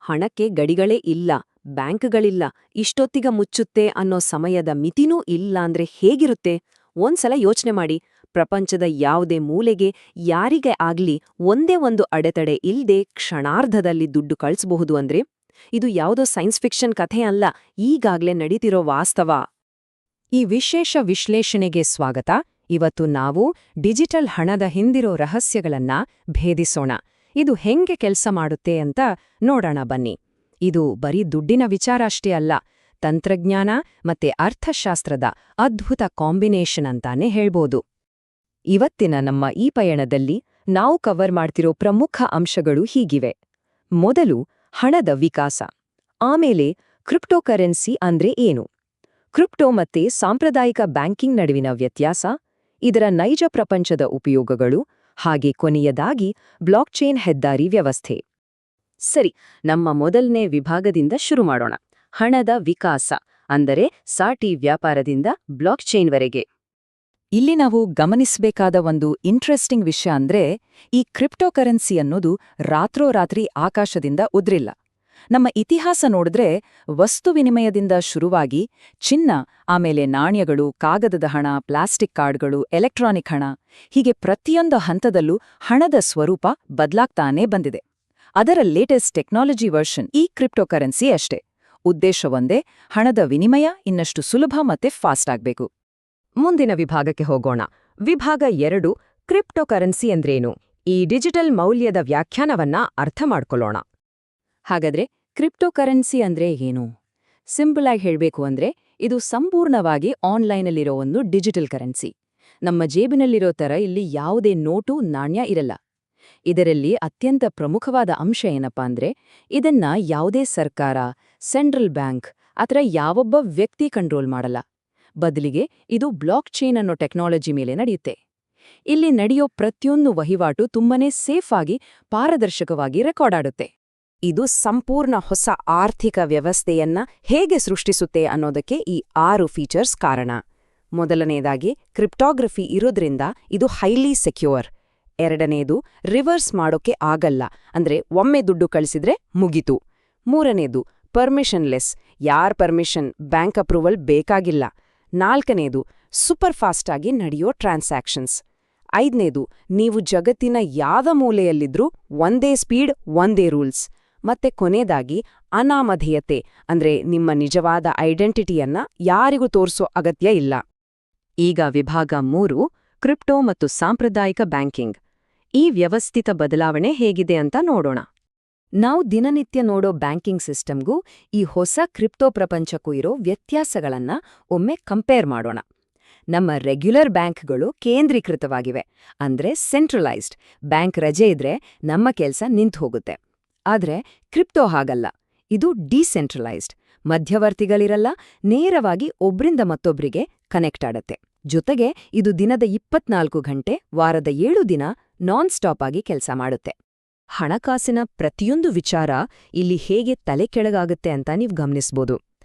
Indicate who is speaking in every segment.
Speaker 1: ಹಣಕ್ಕೆ ಗಡಿಗಳೇ ಇಲ್ಲ, ಬ್ಯಾಂಕ್ಗಳಿಲ್ಲ, ಇಷ್ಟೊತ್ತಿಗ ಮುಚ್ಚುತ್ತೆ ಅನ್ನೋ ಸಮಯದ ಮಿತಿನೂ ಇಲ್ಲಾಂದ್ರೆ ಹೇಗಿರುತ್ತೆ? ಒಂದ್ಸಲ ಯೋಚ್ನೆ ಮಾಡಿ. ಪ್ರಪಂಚದ ಯಾವುದೇ ಮೂಲೆಗೆ ಯಾರಿಗೇ ಆಗ್ಲಿ ಒಂದೇ ಒಂದು ಅಡೆತಡೆ ಇಲ್ದೇ ಕ್ಷಣಾರ್ಧದಲ್ಲಿ ದುಡ್ಡು ಕಳ್ಸ್ಬಹುದು ಅಂದ್ರೆ ಇದು ಯಾವುದೋ ಸೈನ್ಸ್ ಫಿಕ್ಷನ್ ಕಥೆ ಅಲ್ಲ, ಈಗಾಗ್ಲೇ ನಡೀತಿರೋ ವಾಸ್ತವ. ಈ ವಿಶೇಷ ವಿಶ್ಲೇಷಣೆಗೆ ಸ್ವಾಗತ. ಇವತ್ತು ನಾವು ಡಿಜಿಟಲ್ ಹಣದ ಹಿಂದಿರೋ ರಹಸ್ಯಗಳನ್ನ ಭೇದಿಸೋಣ. ಇದು ಹೆಂಗೆ ಕೆಲ್ಸ ಮಾಡುತ್ತೆ ಅಂತ ನೋಡೋಣ ಬನ್ನಿ. ಇದು ಬರೀ ದುಡ್ಡಿನ ವಿಚಾರ ಅಷ್ಟೇ ಅಲ್ಲ, ತಂತ್ರಜ್ಞಾನ ಮತ್ತೆ ಅರ್ಥಶಾಸ್ತ್ರದ ಅದ್ಭುತ ಕಾಂಬಿನೇಷನ್ ಅಂತಾನೆ ಹೇಳ್ಬೋದು. ಇವತ್ತಿನ ನಮ್ಮ ಈ ಪಯಣದಲ್ಲಿ ನಾವು ಕವರ್ ಮಾಡ್ತಿರೋ ಪ್ರಮುಖ ಅಂಶಗಳು ಹೀಗಿವೆ. ಮೊದಲು ಹಣದ ವಿಕಾಸ, ಆಮೇಲೆ ಕ್ರಿಪ್ಟೋಕರೆನ್ಸಿ ಅಂದ್ರೆ ಏನು, ಕ್ರಿಪ್ಟೋ ಮತ್ತೆ ಸಾಂಪ್ರದಾಯಿಕ ಬ್ಯಾಂಕಿಂಗ್ ನಡುವಿನ ವ್ಯತ್ಯಾಸ, ಇದರ ನೈಜ ಪ್ರಪಂಚದ ಉಪಯೋಗಗಳು, ಹಾಗೆ ಕೊನೆಯದಾಗಿ ಬ್ಲಾಕ್ಚೈನ್ ಹೆದ್ದಾರಿ ವ್ಯವಸ್ಥೆ. ಸರಿ, ನಮ್ಮ ಮೊದಲನೇ ವಿಭಾಗದಿಂದ ಶುರು ಮಾಡೋಣ. ಹಣದ ವಿಕಾಸ ಅಂದರೆ ಸಾಟಿ ವ್ಯಾಪಾರದಿಂದ ಬ್ಲಾಕ್ಚೈನ್ವರೆಗೆ. ಇಲ್ಲಿ ನಾವು ಗಮನಿಸಬೇಕಾದ ಒಂದು ಇಂಟ್ರೆಸ್ಟಿಂಗ್ ವಿಷಯ ಅಂದ್ರೆ, ಈ ಕ್ರಿಪ್ಟೋಕರೆನ್ಸಿ ಅನ್ನೋದು ರಾತ್ರೋರಾತ್ರಿ ಆಕಾಶದಿಂದ ಉದ್ರಿಲ್ಲ. ನಮ್ಮ ಇತಿಹಾಸ ನೋಡಿದ್ರೆ ವಸ್ತು ವಿನಿಮಯದಿಂದ ಶುರುವಾಗಿ ಚಿನ್ನ, ಆಮೇಲೆ ನಾಣ್ಯಗಳು, ಕಾಗದದ ಹಣ, ಪ್ಲಾಸ್ಟಿಕ್ ಕಾರ್ಡ್ಗಳು, ಎಲೆಕ್ಟ್ರಾನಿಕ್ ಹಣ, ಹೀಗೆ ಪ್ರತಿಯೊಂದು ಹಂತದಲ್ಲೂ ಹಣದ ಸ್ವರೂಪ ಬದಲಾಗ್ತಾನೇ ಬಂದಿದೆ. ಅದರ ಲೇಟೆಸ್ಟ್ ಟೆಕ್ನಾಲಜಿ ವರ್ಷನ್ ಈ ಕ್ರಿಪ್ಟೋಕರೆನ್ಸಿ ಅಷ್ಟೇ. ಉದ್ದೇಶ ಒಂದೇ, ಹಣದ ವಿನಿಮಯ ಇನ್ನಷ್ಟು ಸುಲಭ ಮತ್ತೆ ಫಾಸ್ಟ್ ಆಗ್ಬೇಕು. ಮುಂದಿನ ವಿಭಾಗಕ್ಕೆ ಹೋಗೋಣ. ವಿಭಾಗ 2, ಕ್ರಿಪ್ಟೋಕರೆನ್ಸಿ ಅಂದ್ರೇನು, ಈ ಡಿಜಿಟಲ್ ಮೌಲ್ಯದ ವ್ಯಾಖ್ಯಾನವನ್ನ ಅರ್ಥ ಮಾಡ್ಕೊಳ್ಳೋಣ. ಹಾಗಾದ್ರೆ ಕ್ರಿಪ್ಟೋಕರೆನ್ಸಿ ಅಂದ್ರೆ ಏನು? ಸಿಂಪಲ್ ಆಗಿ ಹೇಳ್ಬೇಕು ಅಂದ್ರೆ, ಇದು ಸಂಪೂರ್ಣವಾಗಿ ಆನ್ಲೈನಲ್ಲಿರೋ ಒಂದು ಡಿಜಿಟಲ್ ಕರೆನ್ಸಿ. ನಮ್ಮ ಜೇಬಿನಲ್ಲಿರೋ ತರ ಇಲ್ಲಿ ಯಾವುದೇ ನೋಟು, ನಾಣ್ಯ ಇರಲ್ಲ. ಇದರಲ್ಲಿ ಅತ್ಯಂತ ಪ್ರಮುಖವಾದ ಅಂಶ ಏನಪ್ಪಾ ಅಂದ್ರೆ, ಇದನ್ನ ಯಾವುದೇ ಸರ್ಕಾರ, ಸೆಂಟ್ರಲ್ ಬ್ಯಾಂಕ್ ಅಥವಾ ಯಾವೊಬ್ಬ ವ್ಯಕ್ತಿ ಕಂಟ್ರೋಲ್ ಮಾಡಲ್ಲ. ಬದಲಿಗೆ ಇದು ಬ್ಲಾಕ್ಚೈನ್ ಅನ್ನೋ ಟೆಕ್ನಾಲಜಿ ಮೇಲೆ ನಡೆಯುತ್ತೆ. ಇಲ್ಲಿ ನಡೆಯೋ ಪ್ರತಿಯೊಂದು ವಹಿವಾಟು ತುಂಬಾನೇ ಸೇಫ್ ಆಗಿ, ಪಾರದರ್ಶಕವಾಗಿ ರೆಕಾರ್ಡ್ ಆಡುತ್ತೆ. ಇದು ಸಂಪೂರ್ಣ ಹೊಸ ಆರ್ಥಿಕ ವ್ಯವಸ್ಥೆಯನ್ನ ಹೇಗೆ ಸೃಷ್ಟಿಸುತ್ತೆ ಅನ್ನೋದಕ್ಕೆ ಈ 6 ಫೀಚರ್ಸ್ ಕಾರಣ. ಮೊದಲನೇದಾಗಿ, ಕ್ರಿಪ್ಟೋಗ್ರಫಿ ಇರೋದ್ರಿಂದ ಇದು ಹೈಲಿ ಸೆಕ್ಯೂರ್. ಎರಡನೇದು, ರಿವರ್ಸ್ ಮಾಡೋಕೆ ಆಗಲ್ಲ, ಅಂದ್ರೆ ಒಮ್ಮೆ ದುಡ್ಡು ಕಳಿಸಿದ್ರೆ ಮುಗೀತು. ಮೂರನೇದು, ಪರ್ಮಿಷನ್ಲೆಸ್, ಯಾರ್ ಪರ್ಮಿಷನ್, ಬ್ಯಾಂಕ್ ಅಪ್ರೂವಲ್ ಬೇಕಾಗಿಲ್ಲ. ನಾಲ್ಕನೇದು, ಸೂಪರ್ ಫಾಸ್ಟ್ ಆಗಿ ನಡೆಯೋ ಟ್ರಾನ್ಸಾಕ್ಷನ್ಸ್. ಐದನೇದು, ನೀವು ಜಗತ್ತಿನ ಯಾವ ಮೂಲೆಯಲ್ಲಿದ್ರೂ ಒಂದೇ ಸ್ಪೀಡ್, ಒಂದೇ ರೂಲ್ಸ್. ಮತ್ತೆ ಕೊನೆಯದಾಗಿ, ಅನಾಮಧೇಯತೆ, ಅಂದ್ರೆ ನಿಮ್ಮ ನಿಜವಾದ ಐಡೆಂಟಿಟಿಯನ್ನ ಯಾರಿಗೂ ತೋರಿಸೋ ಅಗತ್ಯ ಇಲ್ಲ. ಈಗ ವಿಭಾಗ 3, ಕ್ರಿಪ್ಟೋ ಮತ್ತು ಸಾಂಪ್ರದಾಯಿಕ ಬ್ಯಾಂಕಿಂಗ್. ಈ ವ್ಯವಸ್ಥಿತ ಬದಲಾವಣೆ ಹೇಗಿದೆ ಅಂತ ನೋಡೋಣ. ನಾವು ದಿನನಿತ್ಯ ನೋಡೋ ಬ್ಯಾಂಕಿಂಗ್ ಸಿಸ್ಟಮ್ಗೂ ಈ ಹೊಸ ಕ್ರಿಪ್ಟೋ ಪ್ರಪಂಚಕ್ಕೂ ಇರೋ ವ್ಯತ್ಯಾಸಗಳನ್ನ ಒಮ್ಮೆ ಕಂಪೇರ್ ಮಾಡೋಣ. ನಮ್ಮ ರೆಗ್ಯುಲರ್ ಬ್ಯಾಂಕ್ಗಳು ಕೇಂದ್ರೀಕೃತವಾಗಿವೆ, ಅಂದ್ರೆ ಸೆಂಟ್ರಲೈಸ್ಡ್. ಬ್ಯಾಂಕ್ ರಜೆ ಇದ್ರೆ ನಮ್ಮ ಕೆಲ್ಸ ನಿಂತು ಹೋಗುತ್ತೆ. ಆದ್ರೆ ಕ್ರಿಪ್ಟೋ ಹಾಗಲ್ಲ, ಇದು ಡಿಸೆಂಟ್ರಲೈಸ್ಡ್. ಮಧ್ಯವರ್ತಿಗಳಿರಲ್ಲ, ನೇರವಾಗಿ ಒಬ್ರಿಂದ ಮತ್ತೊಬ್ರಿಗೆ ಕನೆಕ್ಟ್ ಆಡತ್ತೆ. ಜೊತೆಗೆ ಇದು ದಿನದ 24 ಗಂಟೆ, ವಾರದ 7 ದಿನ ನಾನ್ ಸ್ಟಾಪ್ ಆಗಿ ಕೆಲಸ ಮಾಡುತ್ತೆ. ಹಣಕಾಸಿನ ಪ್ರತಿಯೊಂದು ವಿಚಾರ ಇಲ್ಲಿ ಹೇಗೆ ತಲೆ ಕೆಳಗಾಗುತ್ತೆ ಅಂತ ನೀವು ಗಮನಿಸ್ಬೋದು.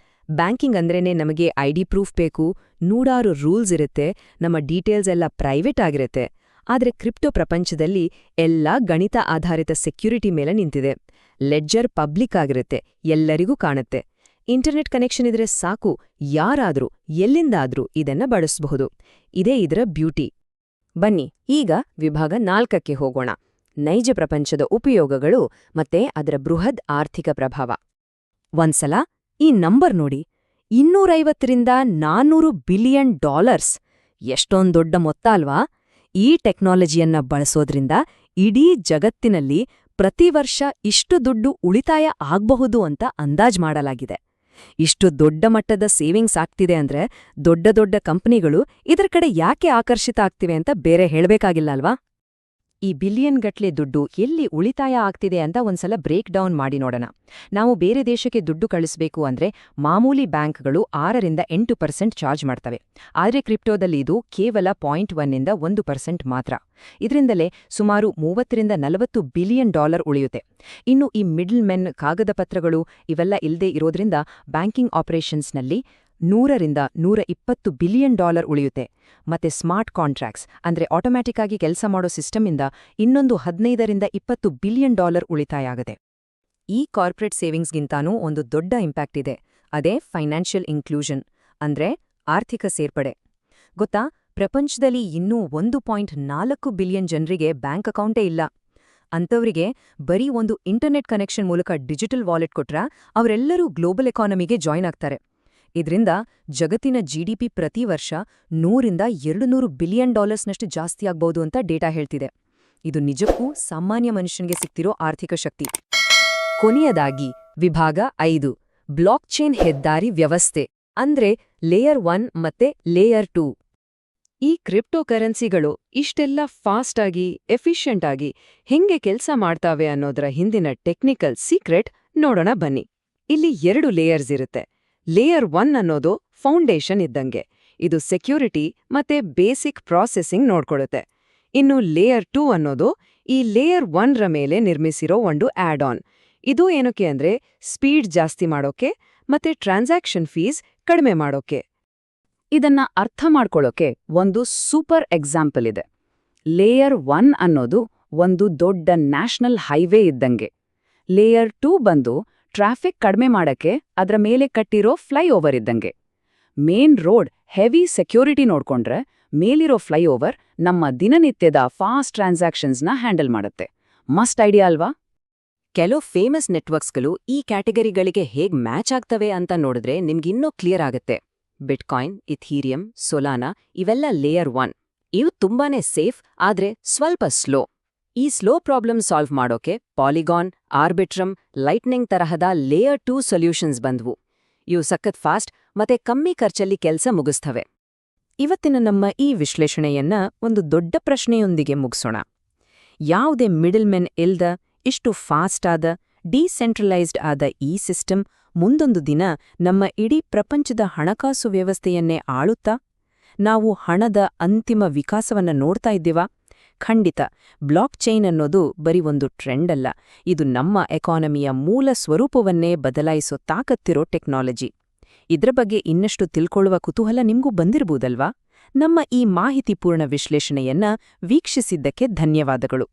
Speaker 1: ಬ್ಯಾಂಕಿಂಗ್ ಅಂದ್ರೇನೆ ನಮಗೆ ಐಡಿ ಪ್ರೂಫ್ ಬೇಕು, 100 ರೂಲ್ಸ್ ಇರುತ್ತೆ, ನಮ್ಮ ಡೀಟೇಲ್ಸ್ ಎಲ್ಲ ಪ್ರೈವೇಟ್ ಆಗಿರುತ್ತೆ. ಆದ್ರೆ ಕ್ರಿಪ್ಟೋ ಪ್ರಪಂಚದಲ್ಲಿ ಎಲ್ಲ ಗಣಿತ ಆಧಾರಿತ ಸೆಕ್ಯೂರಿಟಿ ಮೇಲೆ ನಿಂತಿದೆ. ಲೆಡ್ಜರ್ ಪಬ್ಲಿಕ್ ಆಗಿರುತ್ತೆ, ಎಲ್ಲರಿಗೂ ಕಾಣುತ್ತೆ. ಇಂಟರ್ನೆಟ್ ಕನೆಕ್ಷನ್ ಇದ್ರೆ ಸಾಕು, ಯಾರಾದ್ರೂ ಎಲ್ಲಿಂದಾದ್ರೂ ಇದನ್ನ ಬಳಸಬಹುದು. ಇದೇ ಇದರ ಬ್ಯೂಟಿ. ಬನ್ನಿ ಈಗ ವಿಭಾಗ 4ಕ್ಕೆ ಹೋಗೋಣ. ನೈಜ ಪ್ರಪಂಚದ ಉಪಯೋಗಗಳು ಮತ್ತೆ ಅದರ ಬೃಹದ್ ಆರ್ಥಿಕ ಪ್ರಭಾವ. ಒಂದ್ಸಲ ಈ ನಂಬರ್ ನೋಡಿ, 250ರಿಂದ 400 ಬಿಲಿಯನ್ ಡಾಲರ್ಸ್. ಎಷ್ಟೊಂದ್ ದೊಡ್ಡ ಮೊತ್ತ ಅಲ್ವಾ? ಈ ಟೆಕ್ನಾಲಜಿಯನ್ನ ಬಳಸೋದ್ರಿಂದ ಇಡೀ ಜಗತ್ತಿನಲ್ಲಿ ಪ್ರತಿ ವರ್ಷ ಇಷ್ಟು ದುಡ್ಡು ಉಳಿತಾಯ ಆಗ್ಬಹುದು ಅಂತ ಅಂದಾಜ್ ಮಾಡಲಾಗಿದೆ. ಇಷ್ಟು ದೊಡ್ಡ ಮಟ್ಟದ ಸೇವಿಂಗ್ಸ್ ಆಗ್ತಿದೆ ಅಂದ್ರೆ ದೊಡ್ಡ ದೊಡ್ಡ ಕಂಪನಿಗಳು ಇದರ ಕಡೆ ಯಾಕೆ ಆಕರ್ಷಿತ ಆಗ್ತಿವೆ ಅಂತ ಬೇರೆ ಹೇಳ್ಬೇಕಾಗಿಲ್ಲ ಅಲ್ವಾ? ಈ ಬಿಲಿಯನ್ ಗಟ್ಲೆ ದುಡ್ಡು ಎಲ್ಲಿ ಉಳಿತಾಯ ಆಗ್ತಿದೆ ಅಂತ ಒಂದ್ಸಲ ಬ್ರೇಕ್ ಡೌನ್ ಮಾಡಿ ನೋಡೋಣ. ನಾವು ಬೇರೆ ದೇಶಕ್ಕೆ ದುಡ್ಡು ಕಳಿಸ್ಬೇಕು ಅಂದ್ರೆ ಮಾಮೂಲಿ ಬ್ಯಾಂಕ್ಗಳು 6ರಿಂದ 8% ಚಾರ್ಜ್ ಮಾಡ್ತವೆ. ಆದ್ರೆ ಕ್ರಿಪ್ಟೋದಲ್ಲಿ ಇದು ಕೇವಲ 0.1ರಿಂದ 1% ಮಾತ್ರ. ಇದರಿಂದಲೇ ಸುಮಾರು 30ರಿಂದ 40 ಬಿಲಿಯನ್ ಡಾಲರ್ ಉಳಿಯುತ್ತೆ. ಇನ್ನು ಈ ಮಿಡ್ಲ್ ಮೆನ್, ಕಾಗದ ಪತ್ರಗಳು ಇವೆಲ್ಲ ಇಲ್ಲದೆ ಇರೋದ್ರಿಂದ ಬ್ಯಾಂಕಿಂಗ್ ಆಪರೇಷನ್ಸ್ನಲ್ಲಿ 100ರಿಂದ 120 ಬಿಲಿಯನ್ ಡಾಲರ್ ಉಳಿಯುತ್ತೆ. ಮತ್ತೆ ಸ್ಮಾರ್ಟ್ ಕಾಂಟ್ರಾಕ್ಟ್ಸ್ ಅಂದ್ರೆ ಆಟೋಮ್ಯಾಟಿಕ್ ಆಗಿ ಕೆಲಸ ಮಾಡೋ ಸಿಸ್ಟಮಿಂದ ಇನ್ನೊಂದು 15ರಿಂದ 20 ಬಿಲಿಯನ್ ಡಾಲರ್ ಉಳಿತಾಯ ಆಗುತ್ತೆ. ಈ ಕಾರ್ಪೊರೇಟ್ ಸೇವಿಂಗ್ಸ್ಗಿಂತಾನೂ ಒಂದು ದೊಡ್ಡ ಇಂಪ್ಯಾಕ್ಟ್ ಇದೆ. ಅದೇ ಫೈನಾನ್ಷಿಯಲ್ ಇನ್ಕ್ಲೂಷನ್, ಅಂದ್ರೆ ಆರ್ಥಿಕ ಸೇರ್ಪಡೆ. ಗೊತ್ತಾ, ಪ್ರಪಂಚದಲ್ಲಿ ಇನ್ನೂ 1.4 ಬಿಲಿಯನ್ ಜನರಿಗೆ ಬ್ಯಾಂಕ್ ಅಕೌಂಟೇ ಇಲ್ಲ. ಅಂಥವರಿಗೆ ಬರೀ ಒಂದು ಇಂಟರ್ನೆಟ್ ಕನೆಕ್ಷನ್ ಮೂಲಕ ಡಿಜಿಟಲ್ ವಾಲೆಟ್ ಕೊಟ್ರ ಅವರೆಲ್ಲರೂ ಗ್ಲೋಬಲ್ ಎಕಾನಮಿಗೆ ಜಾಯ್ನ್ ಆಗ್ತಾರೆ. ಇದರಿಂದ ಜಗತ್ತಿನ ಜಿಡಿಪಿ ಪ್ರತಿ ವರ್ಷ 100ರಿಂದ 200 ಬಿಲಿಯನ್ ಡಾಲರ್ಸ್ನಷ್ಟು ಜಾಸ್ತಿ ಆಗ್ಬಹುದು ಅಂತ ಡೇಟಾ ಹೇಳ್ತಿದೆ. ಇದು ನಿಜಕ್ಕೂ ಸಾಮಾನ್ಯ ಮನುಷ್ಯನಿಗೆ ಸಿಗ್ತಿರೋ ಆರ್ಥಿಕ ಶಕ್ತಿ. ಕೊನೆಯದಾಗಿ ವಿಭಾಗ 5, ಬ್ಲಾಕ್ಚೈನ್ ಹೆದ್ದಾರಿ ವ್ಯವಸ್ಥೆ, ಅಂದ್ರೆ ಲೇಯರ್ 1 ಮತ್ತೆ ಲೇಯರ್ 2. ಈ ಕ್ರಿಪ್ಟೋಕರೆನ್ಸಿಗಳು ಇಷ್ಟೆಲ್ಲ ಫಾಸ್ಟ್ ಆಗಿ, ಎಫಿಷಿಯಂಟ್ ಆಗಿ ಹೆಂಗೆ ಕೆಲಸ ಮಾಡ್ತಾವೆ ಅನ್ನೋದರ ಹಿಂದಿನ ಟೆಕ್ನಿಕಲ್ ಸೀಕ್ರೆಟ್ ನೋಡೋಣ ಬನ್ನಿ. ಇಲ್ಲಿ 2 ಲೇಯರ್ಸ್ ಇರುತ್ತೆ. ಲೇಯರ್ 1 ಅನ್ನೋದು ಫೌಂಡೇಶನ್ ಇದ್ದಂಗೆ. ಇದು ಸೆಕ್ಯೂರಿಟಿ ಮತ್ತೆ ಬೇಸಿಕ್ ಪ್ರಾಸೆಸಿಂಗ್ ನೋಡ್ಕೊಳ್ಳುತ್ತೆ. ಇನ್ನು ಲೇಯರ್ 2 ಅನ್ನೋದು ಈ ಲೇಯರ್ 1ರ ಮೇಲೆ ನಿರ್ಮಿಸಿರೋ ಒಂದು ಆಡ್ ಆನ್. ಇದು ಏನಕ್ಕೆ ಅಂದ್ರೆ ಸ್ಪೀಡ್ ಜಾಸ್ತಿ ಮಾಡೋಕೆ ಮತ್ತೆ ಟ್ರಾನ್ಸಾಕ್ಷನ್ ಫೀಸ್ ಕಡಿಮೆ ಮಾಡೋಕೆ. ಇದನ್ನ ಅರ್ಥ ಮಾಡ್ಕೊಳ್ಳೋಕೆ ಒಂದು ಸೂಪರ್ ಎಕ್ಸಾಂಪಲ್ ಇದೆ. ಲೇಯರ್ 1 ಅನ್ನೋದು ಒಂದು ದೊಡ್ಡ ನ್ಯಾಷನಲ್ ಹೈವೇ ಇದ್ದಂಗೆ. ಲೇಯರ್ 2 ಬಂದು ಟ್ರಾಫಿಕ್ ಕಡಿಮೆ ಮಾಡಕ್ಕೆ ಅದರ ಮೇಲೆ ಕಟ್ಟಿರೋ ಫ್ಲೈಓವರ್ ಇದ್ದಂಗೆ. ಮೇನ್ ರೋಡ್ ಹೆವಿ ಸೆಕ್ಯೂರಿಟಿ ನೋಡ್ಕೊಂಡ್ರೆ ಮೇಲಿರೋ ಫ್ಲೈಓವರ್ ನಮ್ಮ ದಿನನಿತ್ಯದ ಫಾಸ್ಟ್ ಟ್ರಾನ್ಸಾಕ್ಷನ್ಸ್ನ ಹ್ಯಾಂಡಲ್ ಮಾಡುತ್ತೆ. ಮಸ್ಟ್ ಐಡಿಯಾ ಅಲ್ವಾ? ಕೆಲವು ಫೇಮಸ್ ನೆಟ್ವರ್ಕ್ಸ್ಗಳು ಈ ಕ್ಯಾಟಗರಿಗಳಿಗೆ ಹೇಗ್ ಮ್ಯಾಚ್ ಆಗ್ತವೆ ಅಂತ ನೋಡಿದ್ರೆ ನಿಮ್ಗಿನ್ನೂ ಕ್ಲಿಯರ್ ಆಗುತ್ತೆ. ಬಿಟ್ಕಾಯಿನ್, ಇಥೀರಿಯಂ, ಸೊಲಾನಾ ಇವೆಲ್ಲ ಲೇಯರ್ 1. ಇವು ತುಂಬಾನೇ ಸೇಫ್, ಆದ್ರೆ ಸ್ವಲ್ಪ ಸ್ಲೋ. ಈ ಸ್ಲೋ ಪ್ರಾಬ್ಲಮ್ ಸಾಲ್ವ್ ಮಾಡೋಕೆ ಪಾಲಿಗಾನ್, ಆರ್ಬಿಟ್ರಮ್, ಲೈಟ್ನಿಂಗ್ ತರಹದ ಲೇಯರ್ 2 ಸೊಲ್ಯೂಷನ್ಸ್ ಬಂದ್ವು. ಇವು ಸಖತ್ ಫಾಸ್ಟ್ ಮತ್ತೆ ಕಮ್ಮಿ ಖರ್ಚಲ್ಲಿ ಕೆಲಸ ಮುಗಿಸ್ತವೆ. ಇವತ್ತಿನ ನಮ್ಮ ಈ ವಿಶ್ಲೇಷಣೆಯನ್ನ ಒಂದು ದೊಡ್ಡ ಪ್ರಶ್ನೆಯೊಂದಿಗೆ ಮುಗಿಸೋಣ. ಯಾವುದೇ ಮಿಡಲ್ ಮೆನ್ ಇಲ್ದ ಇಷ್ಟು ಫಾಸ್ಟ್ ಆದ, ಡಿಸೆಂಟ್ರಲೈಸ್ಡ್ ಆದ ಈ ಸಿಸ್ಟಮ್ ಮುಂದೊಂದು ದಿನ ನಮ್ಮ ಇಡೀ ಪ್ರಪಂಚದ ಹಣಕಾಸು ವ್ಯವಸ್ಥೆಯನ್ನೇ ಆಳುತ್ತಾ? ನಾವು ಹಣದ ಅಂತಿಮ ವಿಕಾಸವನ್ನ ನೋಡ್ತಾ ಇದ್ದೀವಾ? ಖಂಡಿತ. ಬ್ಲಾಕ್ಚೈನ್ ಅನ್ನೋದು ಬರೀ ಒಂದು ಟ್ರೆಂಡ್ ಅಲ್ಲ, ಇದು ನಮ್ಮ ಎಕಾನಮಿಯ ಮೂಲ ಸ್ವರೂಪವನ್ನೇ ಬದಲಾಯಿಸೋ ತಾಕತ್ತಿರೋ ಟೆಕ್ನಾಲಜಿ. ಇದ್ರ ಬಗ್ಗೆ ಇನ್ನಷ್ಟು ತಿಳ್ಕೊಳ್ಳುವ ಕುತೂಹಲ ನಿಮ್ಗೂ ಬಂದಿರಬಹುದಲ್ವಾ? ನಮ್ಮ ಈ ಮಾಹಿತಿಪೂರ್ಣ ವಿಶ್ಲೇಷಣೆಯನ್ನ ವೀಕ್ಷಿಸಿದ್ದಕ್ಕೆ ಧನ್ಯವಾದಗಳು.